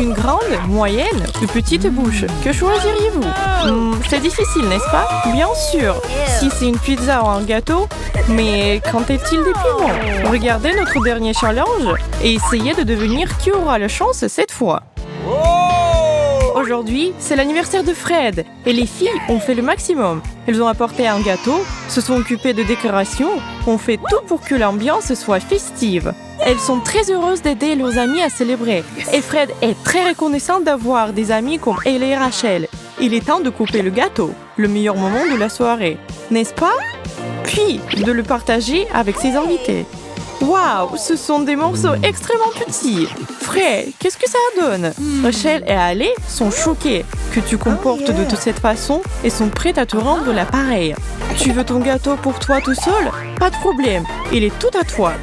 Une grande, moyenne ou petite bouche? Que choisiriez-vous? C'est difficile, n'est-ce pas? Bien sûr, si c'est une pizza ou un gâteau, mais qu'en est-il des piments? Regardez notre dernier challenge et essayez de deviner qui aura la chance cette fois. Aujourd'hui, c'est l'anniversaire de Fred et les filles ont fait le maximum. Elles ont apporté un gâteau, se sont occupées de décorations, ont fait tout pour que l'ambiance soit festive. Elles sont très heureuses d'aider leurs amis à célébrer. Et Fred est très reconnaissant d'avoir des amis comme Elle et Rachel. Il est temps de couper le gâteau, le meilleur moment de la soirée, n'est-ce pas? Puis de le partager avec ses invités. Waouh, ce sont des morceaux extrêmement petits. Fred, qu'est-ce que ça donne? Rachel et Ale sont choquées que tu comportes de cette façon et sont prêtes à te rendre l'appareil. Tu veux ton gâteau pour toi tout seul? Pas de problème, il est tout à toi.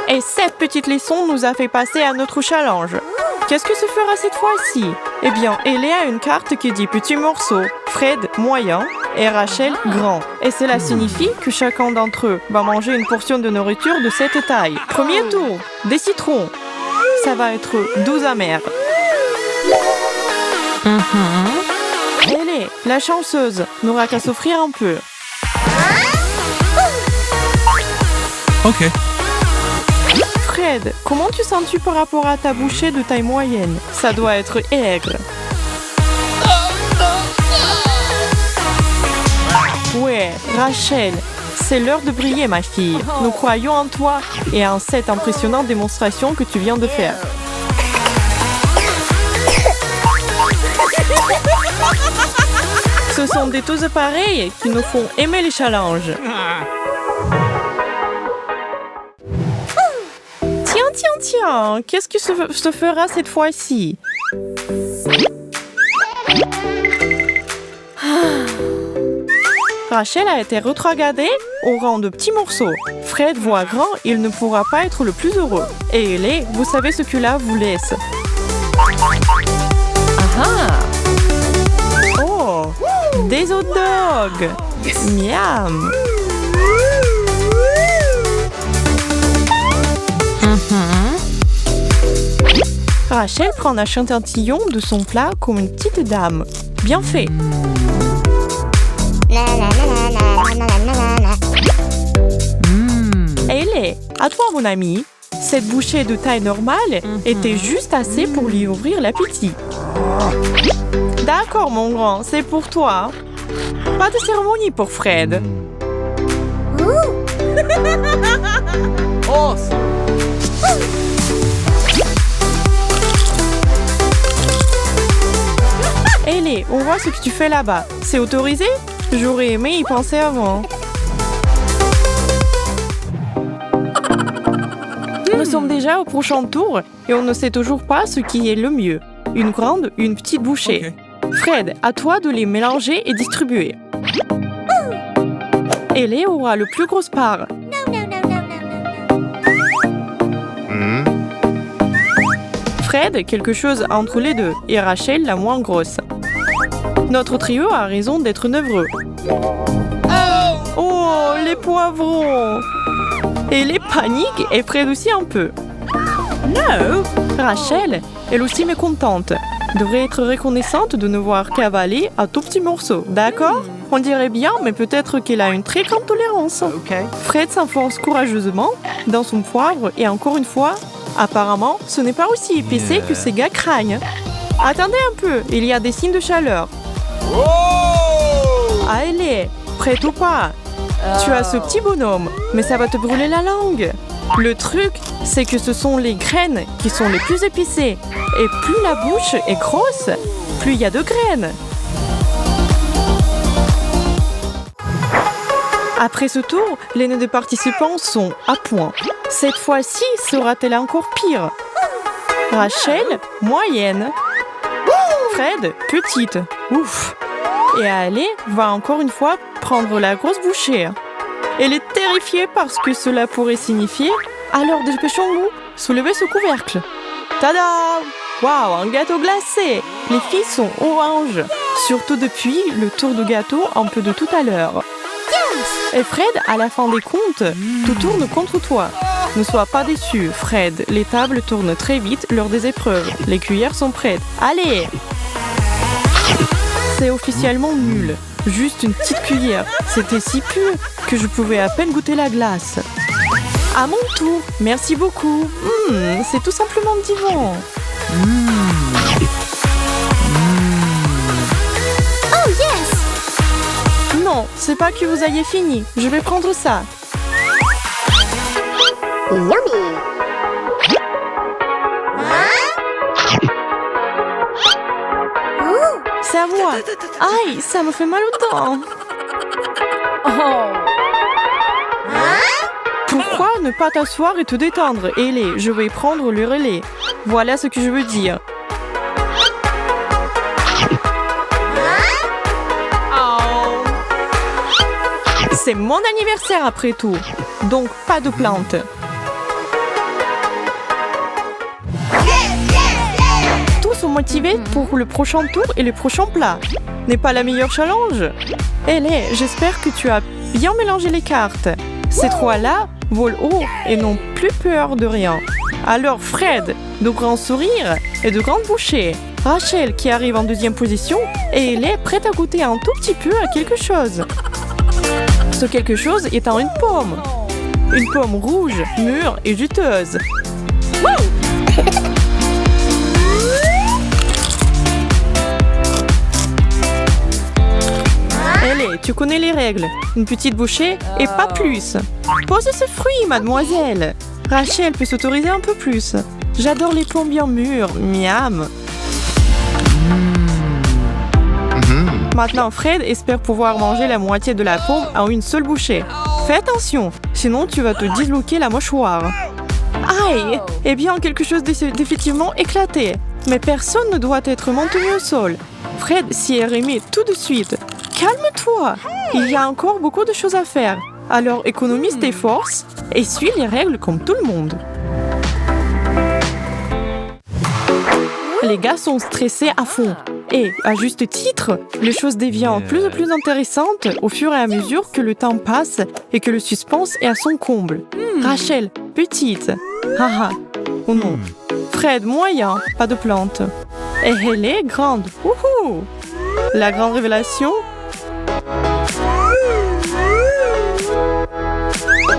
Et cette petite leçon nous a fait passer à notre challenge. Qu'est-ce que ce fera cette fois-ci? Eh bien, elle a une carte qui dit petit morceau, Fred moyen et Rachel grand. Et cela signifie que chacun d'entre eux va manger une portion de nourriture de cette taille. Premier tour, des citrons. Ça va être doux amer. Elle est la chanceuse, n'aura qu'à s'offrir un peu. Ok. Fred, comment tu sens-tu par rapport à ta bouchée de taille moyenne? Ça doit être aigre. Ouais, Rachel, c'est l'heure de briller, ma fille. Nous croyons en toi et en cette impressionnante démonstration que tu viens de faire. Ce sont des choses pareilles qui nous font aimer les challenges. Tiens, qu'est-ce que se fera cette fois-ci? Rachel a été rétrogradée au rang de petits morceaux. Fred voit grand, il ne pourra pas être le plus heureux. Et elle vous savez ce que là vous laisse. Oh, des hot dogs. Miam. Rachel prend un échantillon de son plat comme une petite dame. Bien fait. Elle est, à toi mon ami. Cette bouchée de taille normale était juste assez pour lui ouvrir l'appétit. D'accord mon grand, c'est pour toi. Pas de cérémonie pour Fred. Ellie, on voit ce que tu fais là-bas. C'est autorisé? J'aurais aimé y penser avant. Nous sommes déjà au prochain tour et on ne sait toujours pas ce qui est le mieux. Une grande ou une petite bouchée. Okay. Fred, à toi de les mélanger et distribuer. Ellie aura le plus grosse part. Fred, quelque chose entre les deux, et Rachel, la moins grosse. Notre trio a raison d'être nerveux. Oh, les poivrons! Et les paniques et Fred aussi un peu. Non! Rachel, elle aussi mécontente, devrait être reconnaissante de nous voir cavaler à tout petits morceaux, d'accord? On dirait bien, mais peut-être qu'elle a une très grande tolérance. Okay. Fred s'enfonce courageusement dans son poivre et encore une fois, apparemment, ce n'est pas aussi épicé que ces gars craignent. Attendez un peu, il y a des signes de chaleur. Allez, prête ou pas? Tu as ce petit bonhomme, mais ça va te brûler la langue. Le truc, c'est que ce sont les graines qui sont les plus épicées. Et plus la bouche est grosse, plus il y a de graines. Après ce tour, les deux participants sont à point. Cette fois-ci, sera-t-elle encore pire? Rachel, moyenne. Fred, petite. Ouf. Et Ale va encore une fois prendre la grosse bouchée. Elle est terrifiée parce que cela pourrait signifier « Alors dépêchons-nous, soulevez ce couvercle !» Tada! Waouh, un gâteau glacé! Les filles sont oranges, surtout depuis le tour de gâteau un peu de tout à l'heure. Et Fred, à la fin des comptes, tout tourne contre toi. Ne sois pas déçu, Fred. Les tables tournent très vite lors des épreuves. Les cuillères sont prêtes. Allez! C'est officiellement nul. Juste une petite cuillère. C'était si pur que je pouvais à peine goûter la glace. À mon tour. Merci beaucoup. C'est tout simplement divin. Oh yes! Non, c'est pas que vous ayez fini. Je vais prendre ça. Yummy! C'est à moi. Aïe, ça me fait mal aux dents. Pourquoi ne pas t'asseoir et te détendre, Ellie? Je vais prendre le relais. Voilà ce que je veux dire. C'est mon anniversaire après tout. Donc pas de plainte. Tous sont motivés pour le prochain tour et le prochain plat. N'est pas la meilleure challenge? Ellie, j'espère que tu as bien mélangé les cartes. Ces trois-là volent haut et n'ont plus peur de rien. Alors Fred, de grands sourires et de grandes bouchées. Rachel qui arrive en deuxième position et elle est prête à goûter un tout petit peu à quelque chose. Ce quelque chose étant une pomme. Une pomme rouge, mûre et juteuse. Allez, tu connais les règles. Une petite bouchée et pas plus. Pose ce fruit, mademoiselle. Rachel peut s'autoriser un peu plus. J'adore les pommes bien mûres. Miam. Maintenant, Fred espère pouvoir manger la moitié de la pomme en une seule bouchée. Fais attention, sinon tu vas te disloquer la mâchoire. Aïe! Eh bien, quelque chose d'effectivement éclaté. Mais personne ne doit être maintenu au sol. Fred s'y est remis tout de suite. Calme-toi! Il y a encore beaucoup de choses à faire. Alors économise tes forces et suis les règles comme tout le monde. Les gars sont stressés à fond. Et, à juste titre, les choses deviennent plus en plus intéressantes au fur et à mesure que le temps passe et que le suspense est à son comble. Rachel, petite. Haha. Oh non. Fred, moyen. Pas de plante. Et elle est grande. Wouhou! La grande révélation.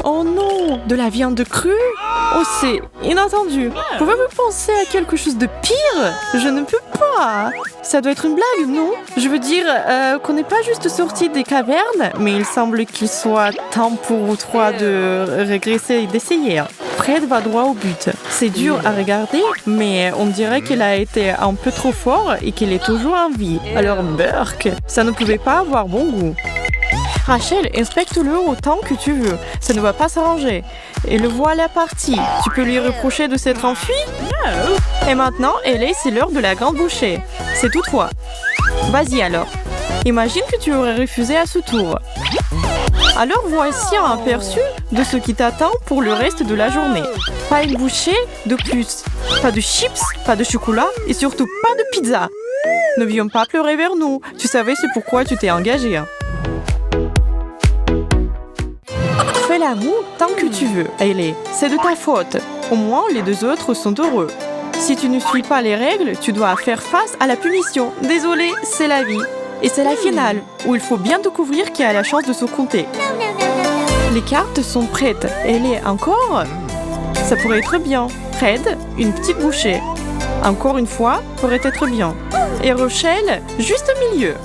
Oh non! De la viande crue? Oh, c'est inattendu. Pouvez-vous penser à quelque chose de pire? Je ne peux pas. Ça doit être une blague, non? Je veux dire qu'on n'est pas juste sorti des cavernes, mais il semble qu'il soit temps pour vous trois de régresser et d'essayer. Fred va droit au but. C'est dur à regarder, mais on dirait qu'il a été un peu trop fort et qu'il est toujours en vie. Alors, Burk, ça ne pouvait pas avoir bon goût. Rachel, inspecte-le autant que tu veux. Ça ne va pas s'arranger. Et le voilà parti. Tu peux lui reprocher de s'être enfui? Et maintenant, Ellie, c'est l'heure de la grande bouchée. C'est tout toi. Vas-y alors. Imagine que tu aurais refusé à ce tour. Alors voici un aperçu de ce qui t'attend pour le reste de la journée. Pas une bouchée de plus. Pas de chips, pas de chocolat et surtout pas de pizza. Ne viens pas pleurer vers nous. Tu savais c'est pourquoi tu t'es engagé. Fais l'amour tant que tu veux, Ellie. C'est de ta faute. Au moins, les deux autres sont heureux. Si tu ne suis pas les règles, tu dois faire face à la punition. Désolé, c'est la vie. Et c'est la finale, où il faut bien découvrir qui a la chance de se compter. Les cartes sont prêtes. Ellie, encore? Ça pourrait être bien. Fred, une petite bouchée. Encore une fois, pourrait être bien. Et Rochelle, juste au milieu.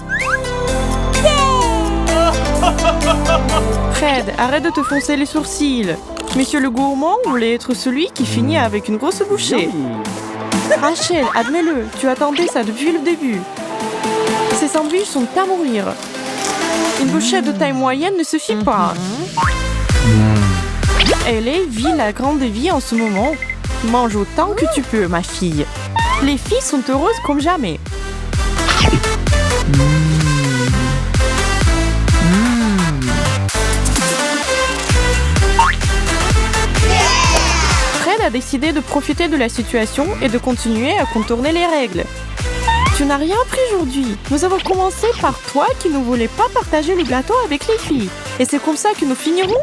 Fred, arrête de te foncer les sourcils. Monsieur le gourmand voulait être celui qui finit avec une grosse bouchée. Rachel, admets-le, tu attendais ça depuis le début. Ces sandwichs sont à mourir. Une bouchée de taille moyenne ne suffit pas. Ellie vit la grande vie en ce moment. Mange autant que tu peux, ma fille. Les filles sont heureuses comme jamais. Fred a décidé de profiter de la situation et de continuer à contourner les règles. Tu n'as rien appris aujourd'hui. Nous avons commencé par toi qui ne voulais pas partager le gâteau avec les filles. Et c'est comme ça que nous finirons?